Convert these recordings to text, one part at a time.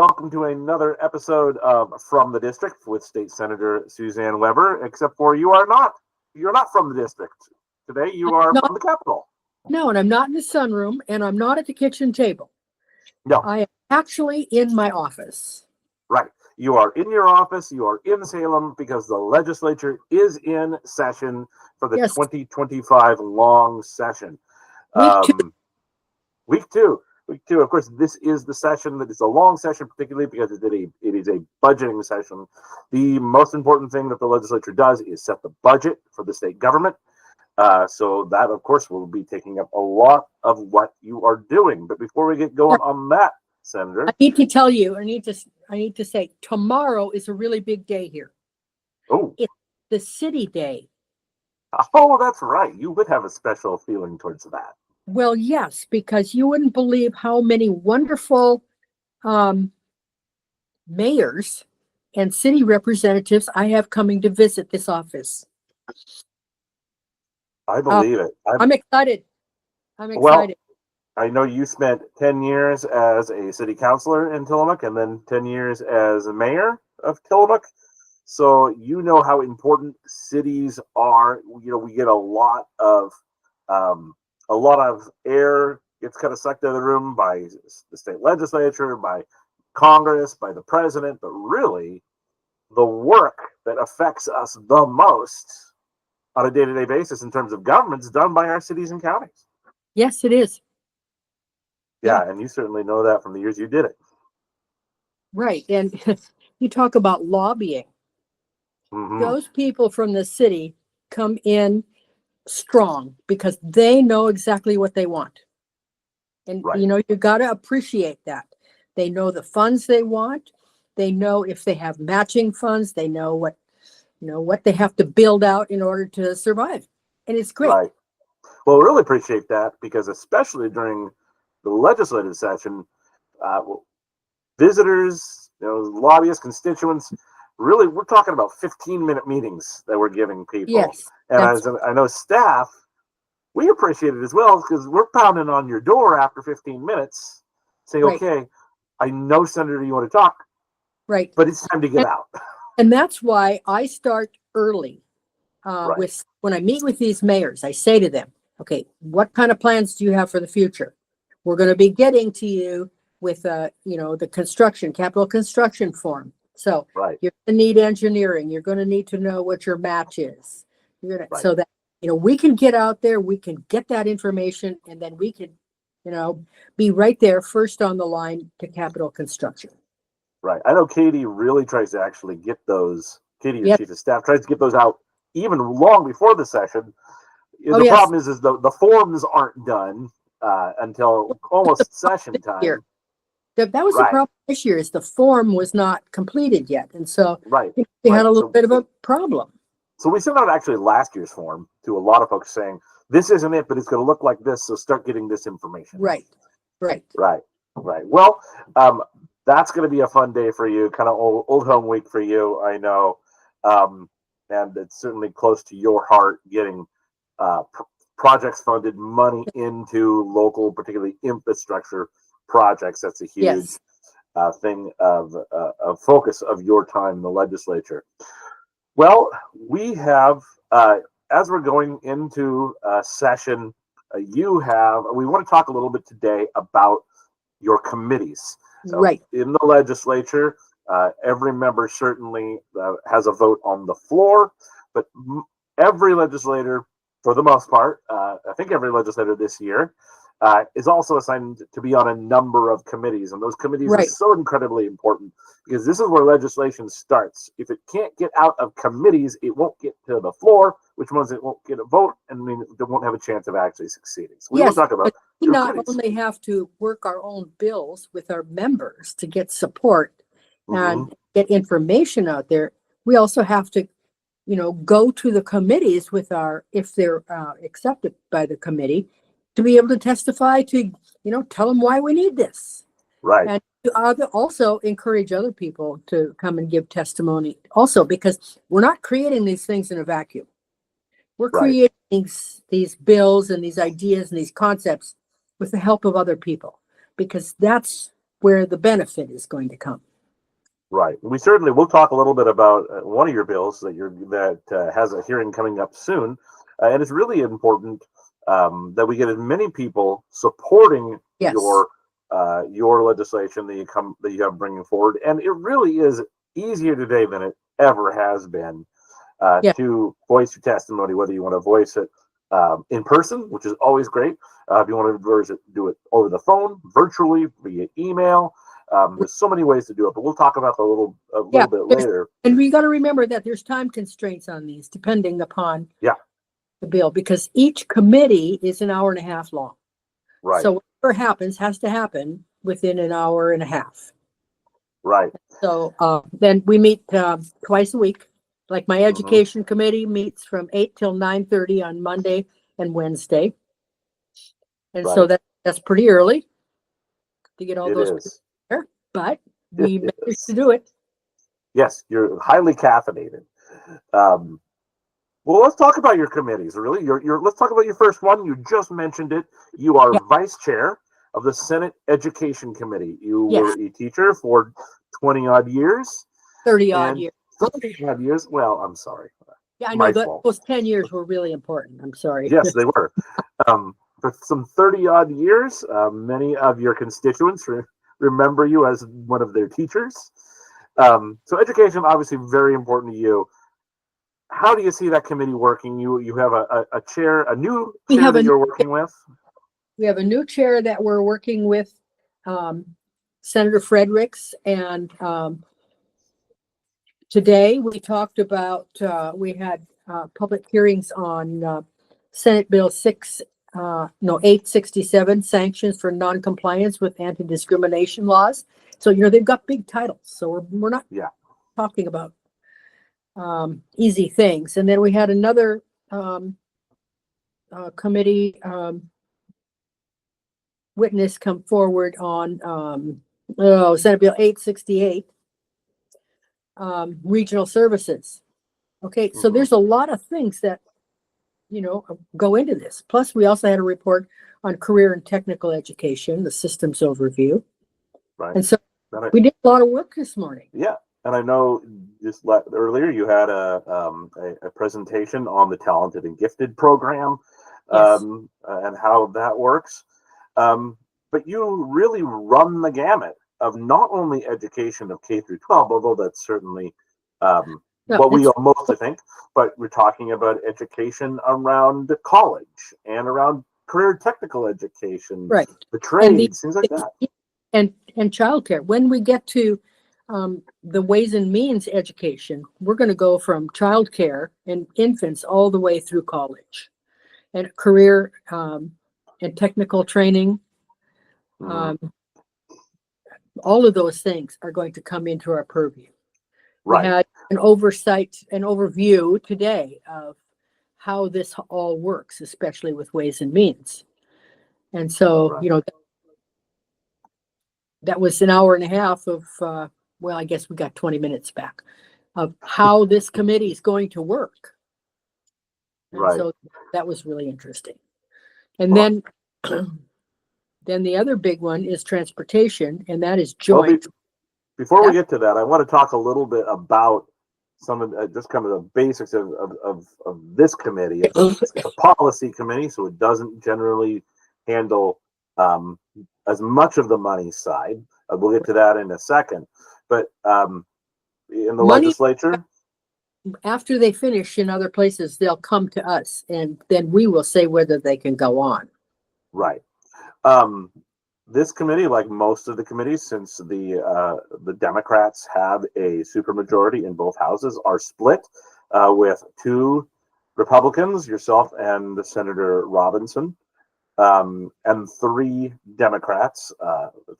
welcome to another episode of From the District with State Senator Suzanne Weber, except for you're not from the district. Today you are from the Capitol. No, and I'm not in the sunroom, and I'm not at the kitchen table. No. I am actually in my office. Right. You are in your office, you are in Salem, because the legislature is in session for the 2025 long session. Week two. Of course, this is the session that is a long session, particularly because it is a budgeting session. The most important thing that the legislature does is set the budget for the state government. So that, of course, will be taking up a lot of what you are doing. But before we get going on that, Senator, I need to tell you, I need to say, tomorrow is a really big day here. Oh, it's the city day. Oh, that's right. You would have a special feeling towards that. Well, yes, because you wouldn't believe how many wonderful mayors and city representatives I have coming to visit this office. I believe it. I'm excited. Well, I know you spent 10 years as a city councilor in Tillamook and then 10 years as a mayor of Tillamook. So you know how important cities are. You know, we get a lot of air gets kind of sucked out of the room by the state legislature, by Congress, by the president, but really the work that affects us the most on a day-to-day basis in terms of government is done by our cities and counties. Yes, it is. Yeah, and you certainly know that from the years you did it. Right. And you talk about lobbying. Mm-hmm. Those people from the city come in strong because they know exactly what they want. And, right. You know, you got to appreciate that. They know the funds they want. They know if they have matching funds, they know what they have to build out in order to survive. And it's great. Right. Well, we really appreciate that because especially during the legislative session, visitors, lobbyists, constituents, really, we're talking about 15-minute meetings that we're giving people. Yes. And I know staff, we appreciate it as well because we're pounding on your door after 15 minutes saying, right. Okay, I know, Senator, you want to talk. Right. But it's time to get out. And that's why I start early. Right. When I meet with these mayors, I say to them, okay, what kind of plans do you have for the future? We're going to be getting to you with, the capital construction form. So right. You're going to need engineering. You're going to need to know what your match is. Right. So that, we can get out there, we can get that information, and then we can, be right there first on the line to capital construction. Right. I know Katie really tries to actually get those, Katie, your chief of staff, tries to get those out even long before the session. The problem is the forms aren't done until almost session time. Year. That was the problem this year, is the form was not completed yet. And so they had a little bit of a problem. So we sent out actually last year's form to a lot of folks saying, this isn't it, but it's going to look like this, so start getting this information. Right. Well, that's going to be a fun day for you, kind of old home week for you, I know. And it's certainly close to your heart getting projects funded, money into local, particularly infrastructure projects. That's a huge thing of focus of your time in the legislature. Well, we have, as we're going into session, we want to talk a little bit today about your committees. Right. In the legislature, every member certainly has a vote on the floor, but every legislator, for the most part, I think every legislator this year, is also assigned to be on a number of committees. And those committees are so incredibly important because this is where legislation starts. If it can't get out of committees, it won't get to the floor, which means it won't get a vote, and it won't have a chance of actually succeeding. So we will talk about we not only have to work our own bills with our members to get support and get information out there, we also have to, go to the committees with if they're accepted by the committee, to be able to testify to, tell them why we need this. Right. And to also encourage other people to come and give testimony also, because we're not creating these things in a vacuum. We're creating these bills and these ideas and these concepts with the help of other people, because that's where the benefit is going to come. Right. We'll talk a little bit about one of your bills that has a hearing coming up soon, and it's really important that we get as many people supporting Yes. your legislation that you have bringing forward, and it really is easier today than it ever has been to voice your testimony, whether you want to voice it in person, which is always great. If you want to do it over the phone, virtually, via email. There's so many ways to do it, but we'll talk about that a little bit later. And we got to remember that there's time constraints on these, depending upon the bill, because each committee is an hour and a half long. Right. So whatever happens has to happen within an hour and a half. Right. So then we meet twice a week. Like my education committee meets from 8 till 9:30 on Monday and Wednesday. And so that's pretty early to get all those there, but we managed to do it. Yes, you're highly caffeinated. Well, let's talk about your committees. Really, let's talk about your first one. You just mentioned it. You are vice chair of the Senate Education Committee. You were a teacher for 20 odd years. 30 odd years. 30 odd years. Well, I'm sorry. Yeah, I know those 10 years were really important. I'm sorry. Yes, they were. For some 30 odd years, many of your constituents remember you as one of their teachers. So education, obviously very important to you. How do you see that committee working? You have a chair, a new chair that you're working with? We have a new chair that we're working with, Senator Fredericks, and today we talked about, we had public hearings on Senate Bill 867, sanctions for non-compliance with anti-discrimination laws. So, they've got big titles. So we're not talking about easy things. And then we had another committee witness come forward on Senate Bill 868, regional services. Okay, so there's a lot of things that go into this. Plus, we also had a report on career and technical education, the systems overview. Right. And so we did a lot of work this morning. Yeah. And I know just earlier you had a presentation on the Talented and Gifted program and how that works. But you really run the gamut of not only education of K through 12, although that's certainly what we are most, I think, but we're talking about education around college and around career technical education, the trades, things like that. And childcare. When we get to the Ways and Means education, we're going to go from childcare and infants all the way through college, and career and technical training. All of those things are going to come into our purview. Right. We had an overview today of how this all works, especially with Ways and Means. And so, that was an hour and a half of, well, I guess we got 20 minutes back of how this committee is going to work. And so that was really interesting. And then the other big one is transportation, and that is joint. Before we get to that, I want to talk a little bit about some of just kind of the basics of this committee. It's a policy committee, so it doesn't generally handle as much of the money side. We'll get to that in a second. But in the legislature, after they finish in other places, they'll come to us, and then we will say whether they can go on. Right. This committee, like most of the committees, since the Democrats have a supermajority in both houses, are split with 2 Republicans, yourself and Senator Robinson, and 3 Democrats,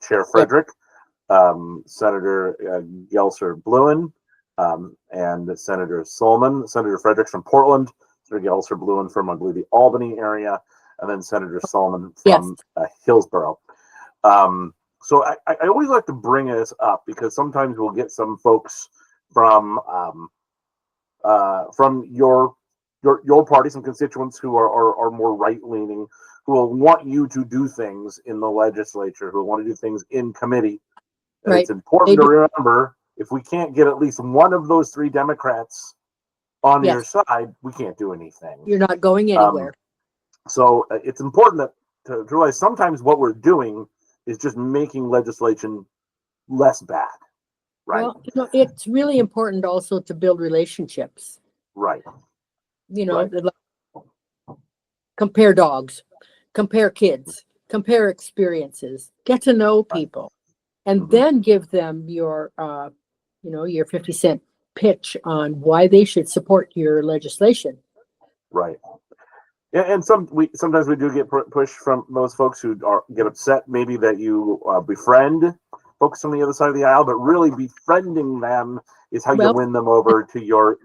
Chair Frederick, Senator Gelser-Bluen, and Senator Solomon. Senator Frederick's from Portland, Senator Gelser-Bluen from, I believe, the Albany area, and then Senator Solomon from Hillsborough. So I always like to bring this up because sometimes we'll get some folks from your your party, some constituents who are more right leaning, who will want you to do things in the legislature, who want to do things in committee. And Right. it's important to remember, if we can't get at least one of those three Democrats on your side, we can't do anything. You're not going anywhere. So it's important to realize sometimes what we're doing is just making legislation less bad, right? Well, it's really important also to build relationships. Right. Right. Compare dogs, compare kids, compare experiences, get to know people, and then give them your, your 50-cent pitch on why they should support your legislation. Right. Yeah, and sometimes we do get pushed from those folks who get upset maybe that you befriend folks on the other side of the aisle, but really befriending them is how you win them over to your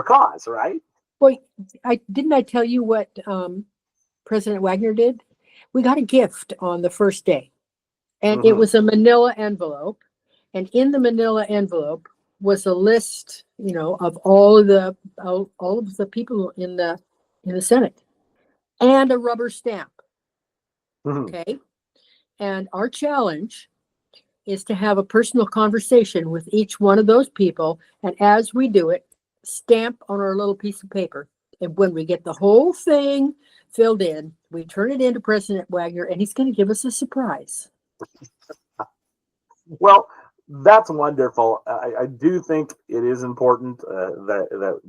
cause, right? Well, I tell you what President Wagner did? We got a gift on the first day, and it was a manila envelope, and in the manila envelope was a list, of all of the people in the Senate, and a rubber stamp. Okay, and our challenge is to have a personal conversation with each one of those people, and as we do it, stamp on our little piece of paper. And when we get the whole thing filled in, we turn it into President Wagner, and he's going to give us a surprise. Well, that's wonderful. I do think it is important that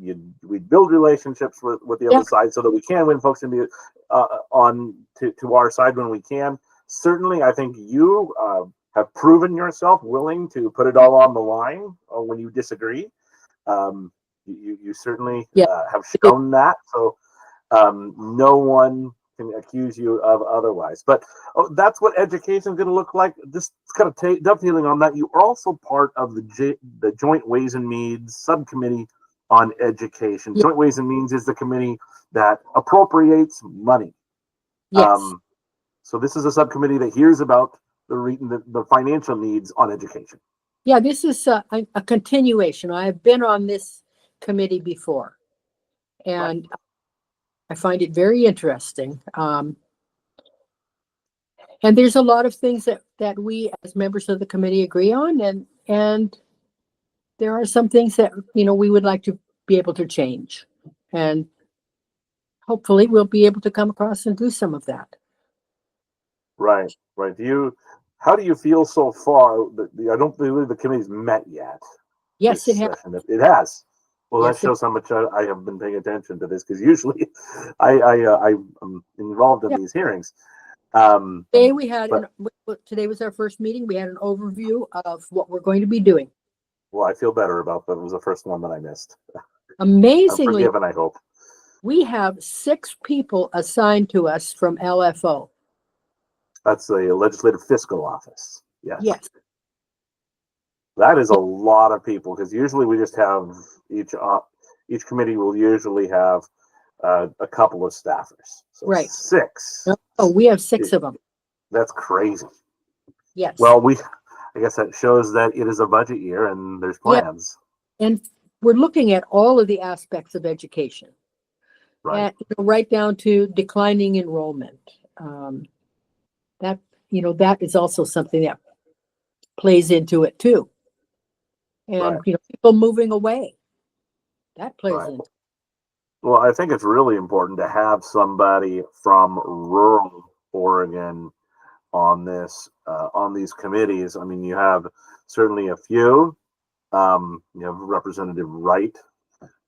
we build relationships with the other side, so that we can win folks to our side when we can. Certainly, I think you have proven yourself willing to put it all on the line when you disagree. You certainly have shown that. So no one can accuse you of otherwise. But that's what education is going to look like. This kind of dovetailing on that, you are also part of the Joint Ways and Means subcommittee on education. Yes. Joint Ways and Means is the committee that appropriates money. Yes. So this is a subcommittee that hears about the financial needs on education. Yeah, this is a continuation. I have been on this committee before, and I find it very interesting. And there's a lot of things that we as members of the committee agree on, and there are some things that we would like to be able to change, and hopefully we'll be able to come across and do some of that. Right. How do you feel so far? I don't believe the committee's met yet. Yes, it has. It has. Well, yes, that shows how much I have been paying attention to this, because usually I'm involved in these hearings. Today today was our first meeting. We had an overview of what we're going to be doing. Well, I feel better about that. It was the first one that I missed. Amazingly, I'm forgiven, I hope. We have 6 people assigned to us from LFO. That's the Legislative Fiscal Office. Yes. Yes. That is a lot of people, because usually we just have each committee will usually have a couple of staffers. So 6. Oh, we have 6 of them. That's crazy. Yes. Well, I guess that shows that it is a budget year and there's plans. Yeah. And we're looking at all of the aspects of education. Right. And, right down to declining enrollment. That is also something that plays into it too. And people moving away, that plays in. Well, I think it's really important to have somebody from rural Oregon on these committees. I mean, you have certainly a few. You have Representative Wright,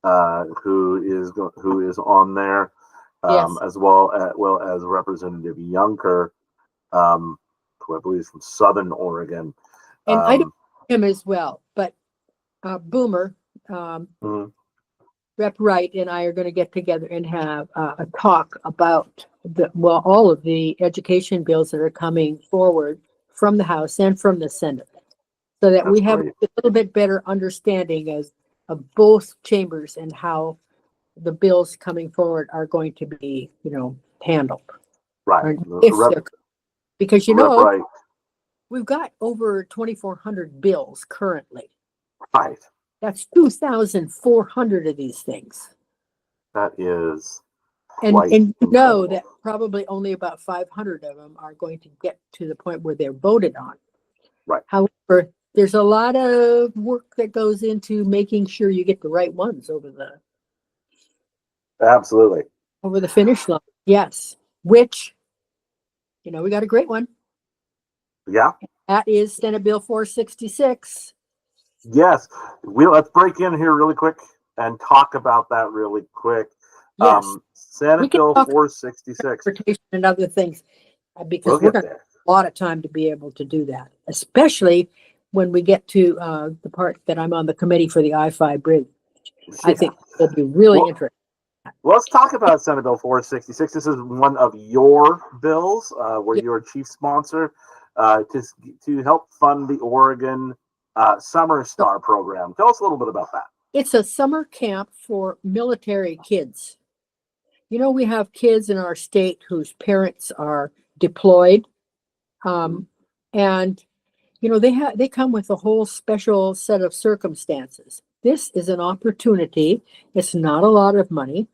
who is on there, as well as Representative Yunker, who I believe is from Southern Oregon. And I don't know him as well, but Boomer, Rep. Wright and I are going to get together and have a talk about all of the education bills that are coming forward from the House and from the Senate, so that we have a little bit better understanding of both chambers and how the bills coming forward are going to be, handled. Right. Because we've got over 2,400 bills currently. Right. That's 2,400 of these things. That is And quite you know incredible. that probably only about 500 of them are going to get to the point where they're voted on. Right. However, there's a lot of work that goes into making sure you get the right ones Absolutely. over the finish line. Yes, which, we got a great one. Yeah. That is Senate Bill 466. Yes. Let's break in here really quick and talk about that really quick. Yes, we Senate can Bill talk 466. transportation and other things because We'll we're get going to have there. a lot of time to be able to do that, especially when we get to the part that I'm on the committee for the I-5 bridge. I Yeah. think it'll be really Well, interesting. let's talk about Senate Bill 466. This is one of your bills where Yeah. you're a chief sponsor to help fund the Oregon Summer Star program. Tell us a little bit about that. It's a summer camp for military kids. We have kids in our state whose parents are deployed, and they come with a whole special set of circumstances. This is an opportunity. It's not a lot of money,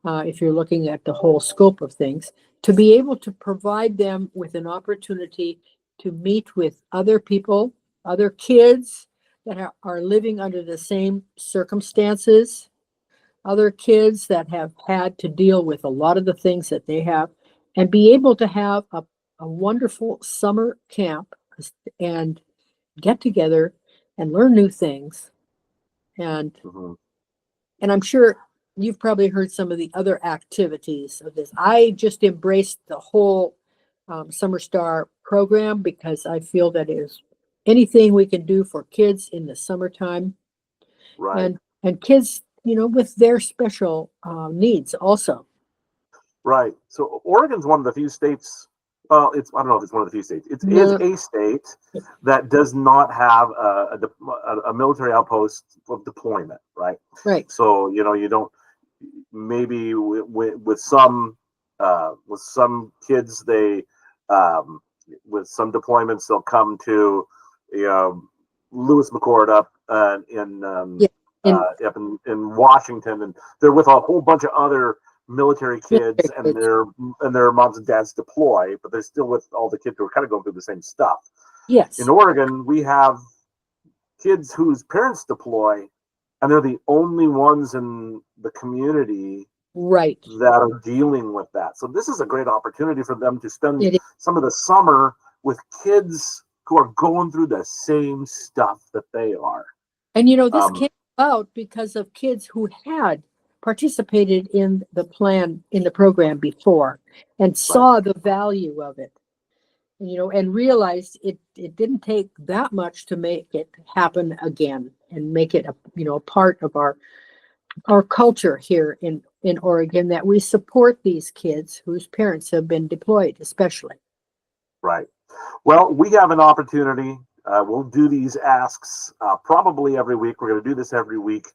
if you're looking at the whole scope of things, to be able to provide them with an opportunity to meet with other people, other kids that are living under the same circumstances, other kids that have had to deal with a lot of the things that they have, and be able to have a wonderful summer camp and get together and learn new things. And Mhm. and I'm sure you've probably heard some of the other activities of this. I just embraced the whole Summer Star program because I feel that is anything we can do for kids in the summertime, Right. and kids, with their special needs also. Right. So Oregon's one of the few states. Well, I don't know if it's one of the few states. It is No, a state that does not have a military outpost of deployment. Right. right. So you don't. Maybe with some kids with some deployments they'll come to Lewis McCord up Yeah. And up in Washington, and they're with a whole bunch of other military kids, and their moms and dads deploy, but they're still with all the kids who are kind of going through the same stuff. yes, In Oregon, we have kids whose parents deploy, and they're the only ones in the community right. that are dealing with that. So this is a great opportunity for them to spend It is. some of the summer with kids who are going through the same stuff that they are. And this came about because of kids who had participated in the program before and saw the value of it, and realized it didn't take that much to make it happen again and make it a part of our culture here in Oregon, that we support these kids whose parents have been deployed, especially. Right. Well, we have an opportunity. We'll do these asks probably every week. We're going to do this every week,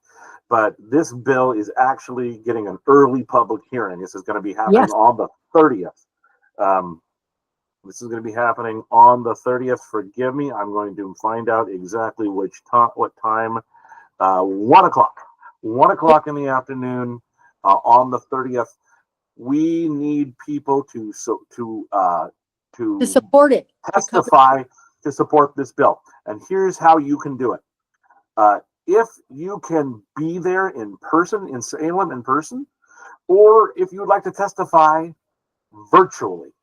but this bill is actually getting an early public hearing. This is going to be happening on the 30th. This is going to be happening on the 30th. Forgive me. I'm going to find out exactly what time. 1 o'clock. 1 o'clock in the afternoon on the 30th. We need people to support it, testify to support this bill. And here's how you can do it. If you can be there in person, in Salem in person, or if you would like to testify virtually,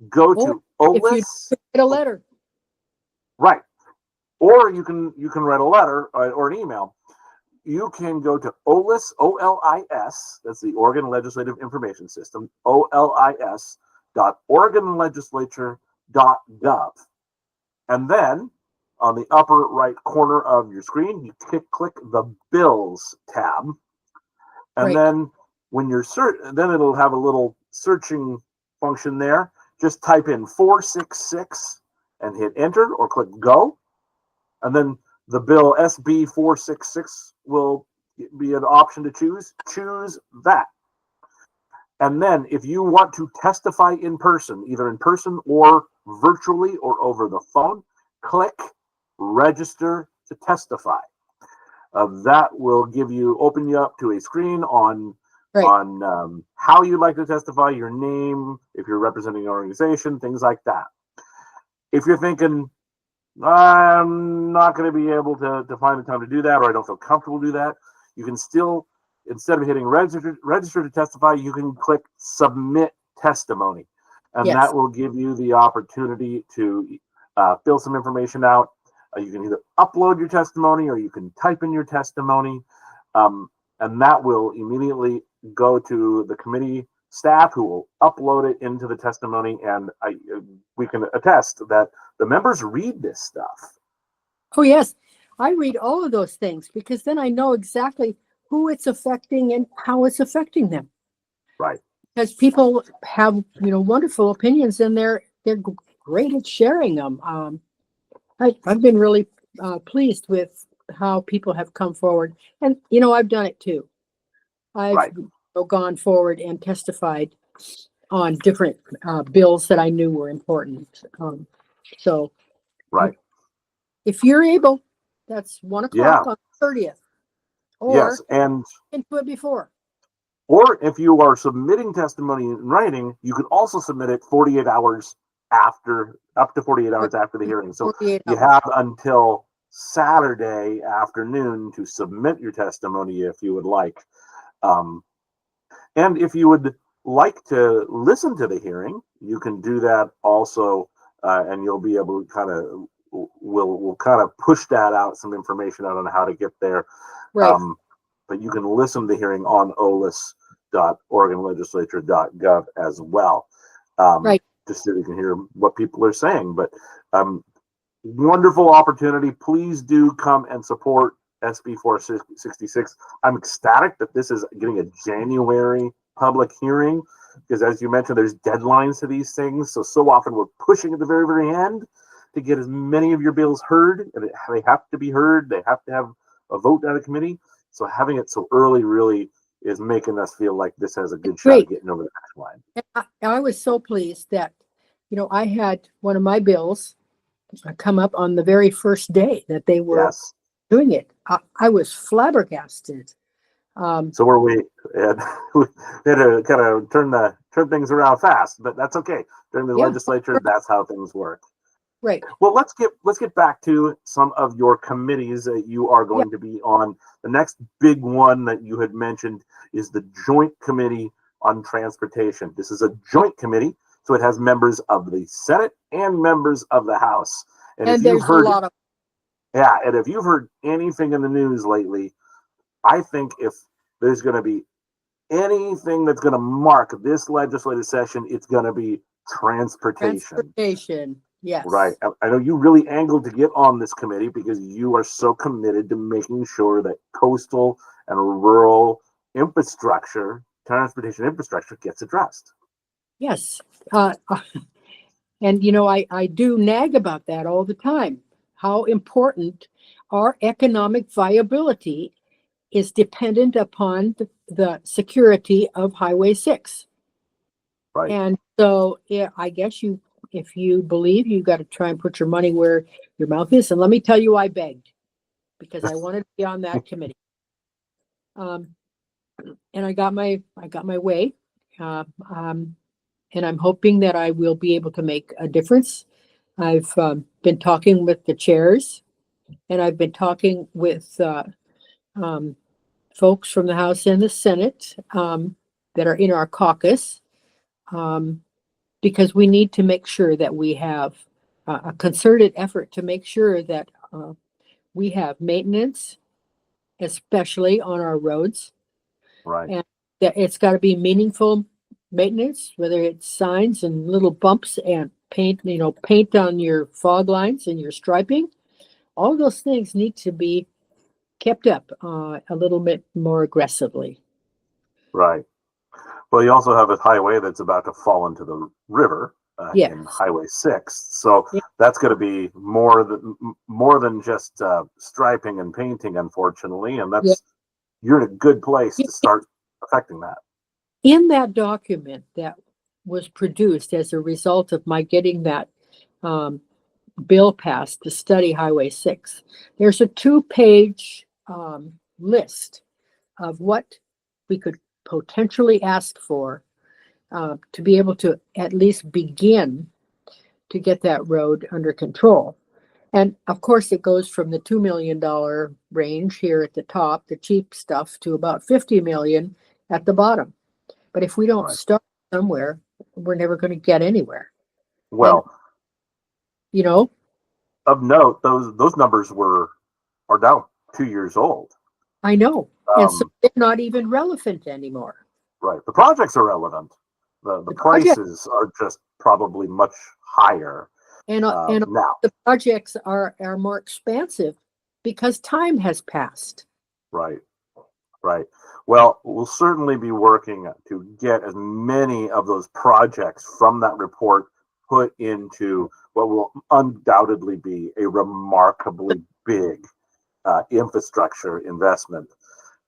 go to OLIS. If you get a letter. Right. Or you can write a letter or an email. You can go to OLIS, OLIS, that's the Oregon Legislative Information System, OLIS.OregonLegislature.gov. And then on the upper right corner of your screen, you click the Bills tab. And then when you're then it'll have a little searching function there. Just type in 466 and hit enter or click go. And then the bill SB 466 will be an option to choose. Choose that. And then if you want to testify in person, either in person or virtually or over the phone, click register to testify. That will open you up to a screen on Right. on how you'd like to testify, your name, if you're representing an organization, things like that. If you're thinking, I'm not going to be able to find the time to do that, or I don't feel comfortable to do that, you can still, instead of hitting register to testify, you can click submit testimony. And Yes. that will give you the opportunity to fill some information out. You can either upload your testimony or you can type in your testimony. And that will immediately go to the committee staff who will upload it into the testimony. And we can attest that the members read this stuff. Oh, yes. I read all of those things because then I know exactly who it's affecting and how it's affecting them. Right. Because people have, wonderful opinions and they're great at sharing them. I've been really pleased with how people have come forward. And, I've done it too. I've Right. gone forward and testified on different bills that I knew were important. So Right. if you're able, that's 1 o'clock Yeah. on the 30th. Or Yes. And you can do it before. or if you are submitting testimony in writing, you can also submit it 48 hours after, up to 48 hours after the hearing. So 48 you hours. have until Saturday afternoon to submit your testimony if you would like. And if you would like to listen to the hearing, you can do that also, and you'll be able to kind of, we'll kind of push that out, some information out on how to get there. Right. But you can listen to the hearing on olis.oregonlegislature.gov as well. Right. Just so you can hear what people are saying. But wonderful opportunity. Please do come and support SB 466. I'm ecstatic that this is getting a January public hearing because, as you mentioned, there's deadlines to these things. So often we're pushing at the very, very end to get as many of your bills heard, and they have to be heard. They have to have a vote out of committee. So having it so early really is making us feel like this has a good shot at getting over the finish line. I was so pleased that, I had one of my bills come up on the very first day that they were doing it. I was flabbergasted. So were we. And we had to kind of turn things around fast, but that's okay. During the legislature, that's how things work. Right. Well, let's get back to some of your committees that you are going to be on. The next big one that you had mentioned is the Joint Committee on Transportation. This is a joint committee, so it has members of the Senate and members of the House. And if there's a lot of. Yeah, and if you've heard anything in the news lately, I think if there's going to be anything that's going to mark this legislative session, it's going to be transportation. Yes. Right. I know you really angled to get on this committee because you are so committed to making sure that coastal and rural infrastructure, transportation infrastructure, gets addressed. Yes. And, I do nag about that all the time, how important our economic viability is dependent upon the security of Highway 6. Right. And so, I guess if you believe, you got to try and put your money where your mouth is. And let me tell you, I begged because I wanted to be on that committee. And I got my way. And I'm hoping that I will be able to make a difference. I've been talking with the chairs, and I've been talking with folks from the House and the Senate that are in our caucus. Because we need to make sure that we have a concerted effort to make sure that we have maintenance, especially on our roads. Right. And that it's got to be meaningful maintenance, whether it's signs and little bumps and paint on your fog lines and your striping. All those things need to be kept up a little bit more aggressively. Right. Well, you also have a highway that's about to fall into the river in Highway 6. So that's going to be more than just striping and painting, unfortunately. And you're in a good place to start affecting that. In that document that was produced as a result of my getting that bill passed to study Highway 6, there's a 2-page list of what we could potentially ask for to be able to at least begin to get that road under control. And of course, it goes from the $2 million range here at the top, the cheap stuff, to about 50 million at the bottom. But if we don't Right. start somewhere, we're never going to get anywhere. Well, You know, of note, those numbers are now 2 years old. I know. And so Um, they're not even relevant anymore. right. The projects are relevant. The project- prices are just probably much higher And now. the projects are more expansive because time has passed. Right. Right. Well, we'll certainly be working to get as many of those projects from that report put into what will undoubtedly be a remarkably big infrastructure investment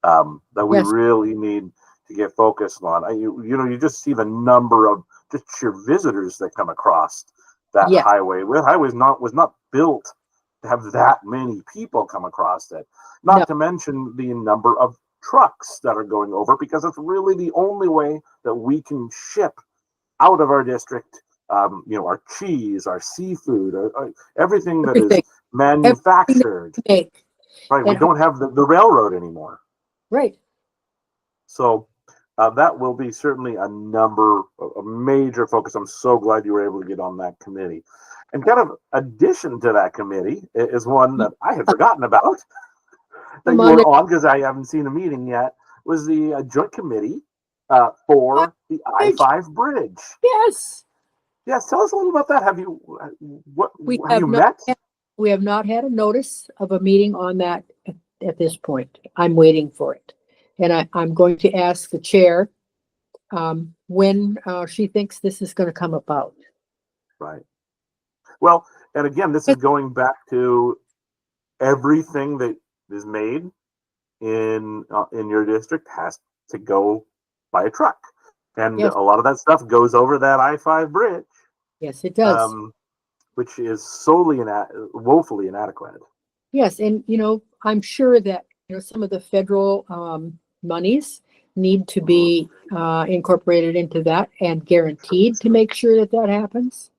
that we Yes. really need to get focused on. You just see the number of just sheer visitors that come across that Yes. highway. The highway was not built to have that many people come across it. Not No. to mention the number of trucks that are going over, because it's really the only way that we can ship out of our district. Our cheese, our seafood, everything that is Everything. manufactured. Make. Right. We And- don't have the railroad anymore. Right. So that will be certainly a major focus. I'm so glad you were able to get on that committee. And kind of addition to that committee is one that I had forgotten about that you were on, because I haven't seen a meeting yet, was the joint committee for the I-5 bridge. Yes. Yes, tell us a little about that. Have you We have you met? We have not had a notice of a meeting on that at this point. I'm waiting for it. And I'm going to ask the chair when she thinks this is going to come about. Right. Well, and again, this is going back to everything that is made in your district has to go by a truck, and Yes. a lot of that stuff goes over that I-5 bridge. Yes, it does. Which is solely woefully inadequate. Yes, and I'm sure that some of the federal monies need to be incorporated into that and guaranteed to make sure that happens.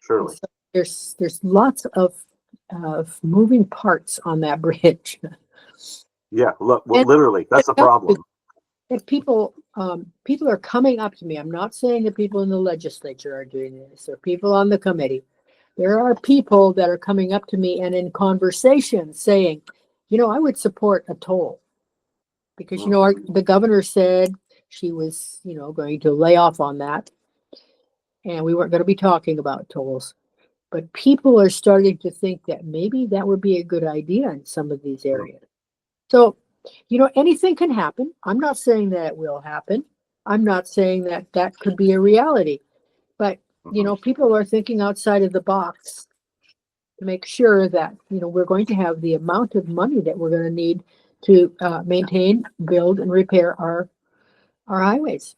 Surely. So there's lots of moving parts on that bridge. Yeah, look, And- literally, that's the problem. And people are coming up to me. I'm not saying that people in the legislature are doing this or people on the committee. There are people that are coming up to me and in conversation saying, I would support a toll because, the governor said she was, going to lay off on that. And we weren't going to be talking about tolls. But people are starting to think that maybe that would be a good idea in some of these areas. So, anything can happen. I'm not saying that it will happen. I'm not saying that that could be a reality. But, people are thinking outside of the box to make sure that, we're going to have the amount of money that we're going to need to maintain, build, and repair our highways.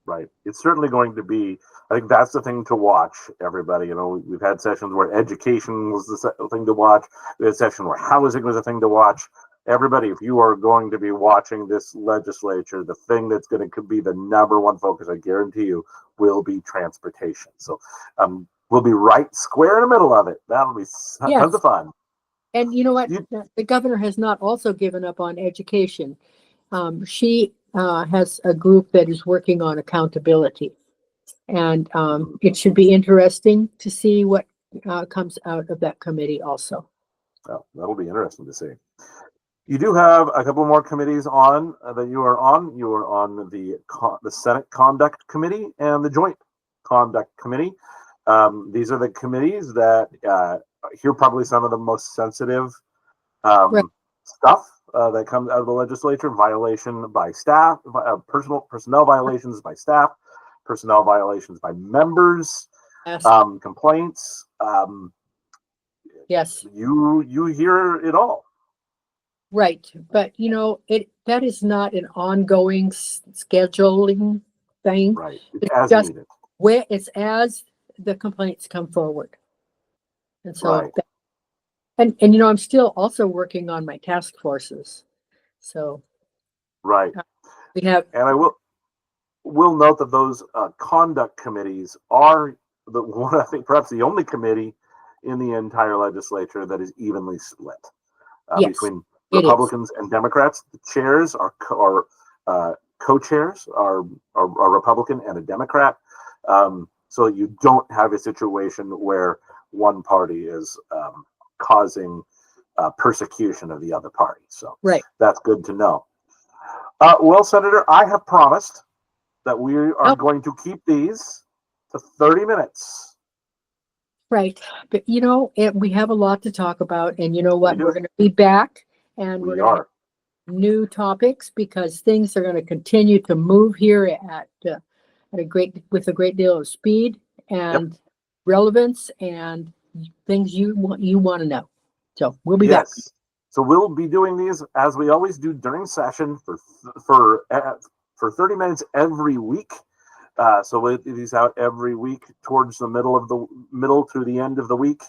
Right. It's certainly going to be, I think that's the thing to watch, everybody. We've had sessions where education was the thing to watch. We had a session where housing was a thing to watch. Everybody, if you are going to be watching this legislature, the thing that's going to be the number one focus, I guarantee you, will be transportation. So we'll be right square in the middle of it. That'll be tons of fun. And you know what? The governor has not also given up on education. She has a group that is working on accountability. And it should be interesting to see what comes out of that committee also. Well, that'll be interesting to see. You do have a couple more committees on that you are on. You are on the Senate Conduct Committee and the Joint Conduct Committee. These are the committees that hear probably some of the most sensitive stuff that comes out of the legislature: violation by staff, personnel violations by staff, personnel violations by members, Yes. complaints. Yes. You hear it all. Right. But that is not an ongoing scheduling thing. Right. It's As just needed. where it's as the complaints come forward. And so Right. and I'm still also working on my task forces. So Right. we have And I will we'll note that those conduct committees are the one, I think perhaps the only committee in the entire legislature that is evenly split Yes, between it is. Republicans and Democrats. The chairs are co-chairs are a Republican and a Democrat, so you don't have a situation where one party is causing persecution of the other party. So Right. that's good to know. Well, Senator, I have promised that we are going to keep these to 30 minutes. Right. But we have a lot to talk about, and you know what? We do. We're going to be back, and we're We going to are. have new topics because things are going to continue to move here with a great deal of speed and relevance and things you want to know. So we'll be back. Yes. So we'll be doing these as we always do during session for 30 minutes every week. So we'll do these out every week towards the middle to the end of the week.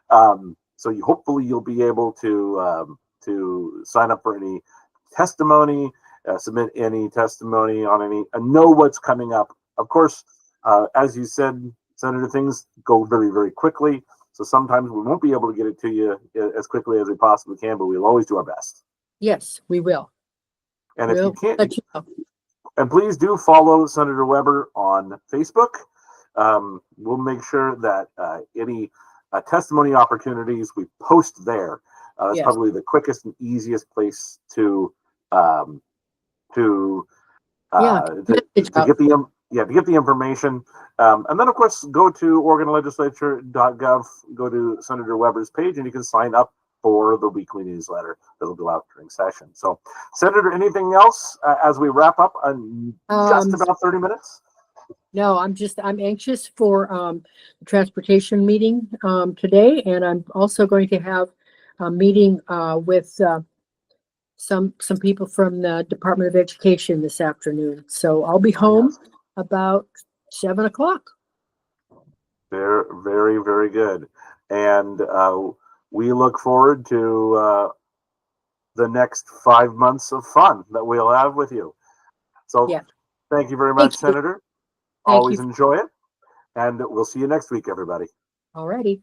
So hopefully you'll be able to sign up for any testimony, submit any testimony on any, and know what's coming up. Of course, as you said, Senator, things go very, very quickly. So sometimes we won't be able to get it to you as quickly as we possibly can, but we'll always do our best. Yes, we will. And if you can't, let you know. And please do follow Senator Weber on Facebook. We'll make sure that any testimony opportunities we post there. That's Yes. probably the quickest and easiest place to get the information. And then of course go to OregonLegislature.gov, go to Senator Weber's page, and you can sign up for the weekly newsletter that'll go out during session. So, Senator, anything else as we wrap up on just about 30 minutes? No, I'm anxious for the transportation meeting today, and I'm also going to have a meeting with some people from the Department of Education this afternoon. So I'll be home about 7 o'clock. Very, very, very good. And we look forward to the next 5 months of fun that we'll have with you. So thank you very much, Senator. Always enjoy it. And we'll see you next week, everybody. All righty.